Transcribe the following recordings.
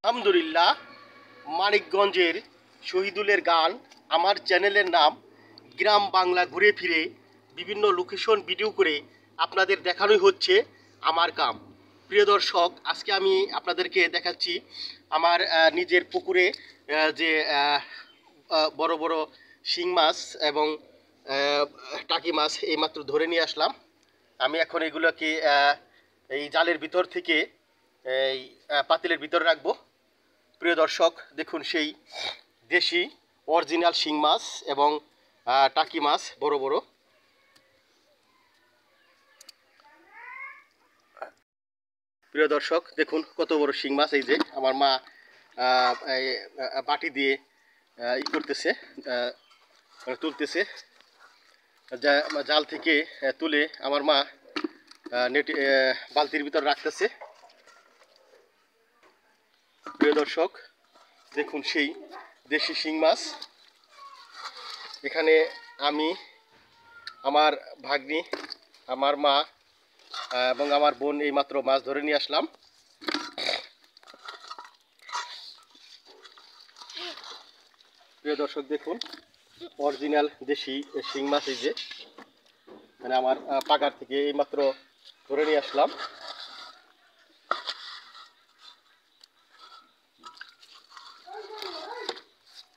আলহামদুলিল্লাহ, মানিকগঞ্জের শহীদুলের গান। আমার চ্যানেলের নাম গ্রাম বাংলা। ঘুরে ফিরে বিভিন্ন লোকেশন ভিডিও করে আপনাদের দেখানোই হচ্ছে আমার কাম। প্রিয় দর্শক, আজকে আমি আপনাদেরকে দেখাচ্ছি আমার নিজের পুকুরে যে বড় বড় শিং মাছ এবং টাকি মাছ এইমাত্র ধরে নিয়ে আসলাম। আমি এখন এগুলোকে এই জালের ভিতর থেকে এই পাতিলের ভিতর রাখবো। প্রিয় দর্শক, দেখুন সেই দেশি অরিজিনাল শিং মাছ এবং টাকি মাছ বড় বড়। প্রিয় দর্শক, দেখুন কত বড় শিং মাছ। এই যে আমার মা বাটি দিয়ে ই করতেছে, তুলতেছে। জাল থেকে তুলে আমার মা নেটে বালতির ভিতর রাখতেছে। প্রিয় দর্শক, দেখুন সেই দেশি শিং মাছ। এখানে আমি, আমার ভাগ্নি, আমার মা এবং আমার বোন এইমাত্র মাছ ধরে নিয়ে আসলাম। প্রিয় দর্শক, দেখুন অরিজিনাল দেশি শিং মাছ। এই যে মানে আমার পাগার থেকে এইমাত্র ধরে নিয়ে আসলাম।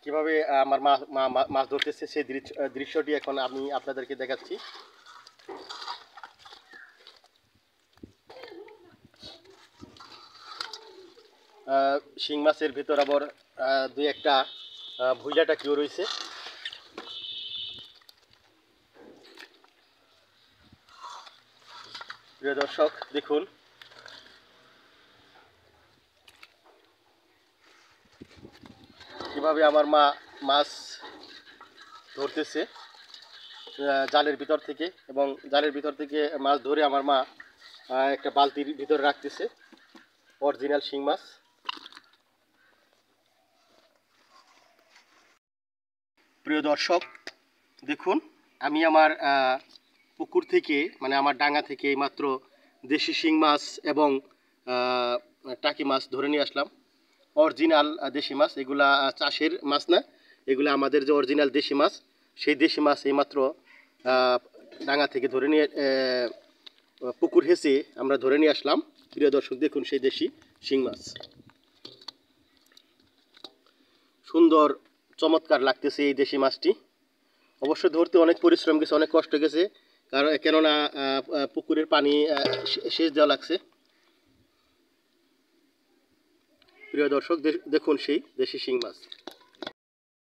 কিভাবে আমার মাছ ধরতেছে সেই দৃশ্যটি এখন আমি আপনাদেরকে দেখাচ্ছি। শিং মাছের ভিতর আবার দুই একটা ভুইলাটা কেউ রয়েছে। প্রিয় দর্শক, দেখুন কিভাবে আমার মা মাছ ধরতেছে জালের ভিতর থেকে, এবং জালের ভিতর থেকে মাছ ধরে আমার মা একটা বালতির ভিতরে রাখতেছে অরিজিনাল শিং মাছ। প্রিয় দর্শক, দেখুন আমি আমার পুকুর থেকে, মানে আমার ডাঙা থেকে মাত্র দেশি শিং মাছ এবং টাকি মাছ ধরে নিয়ে আসলাম। অরিজিনাল দেশি মাছ, এগুলা চাষের মাছ না, এগুলো আমাদের যে অরিজিনাল দেশি মাছ, সেই দেশি মাছ এইমাত্র ডাঙা থেকে ধরে নিয়ে পুকুর হেসে আমরা ধরে নিয়ে আসলাম। প্রিয় দর্শক, দেখুন সেই দেশি শিং মাছ। সুন্দর চমৎকার লাগতেছে এই দেশি মাছটি। অবশ্য ধরতে অনেক পরিশ্রম গেছে, অনেক কষ্ট গেছে, কেননা পুকুরের পানি সেচ দেওয়া লাগছে। প্রিয় দর্শক, দেখুন সেই দেশি শিং মাছ।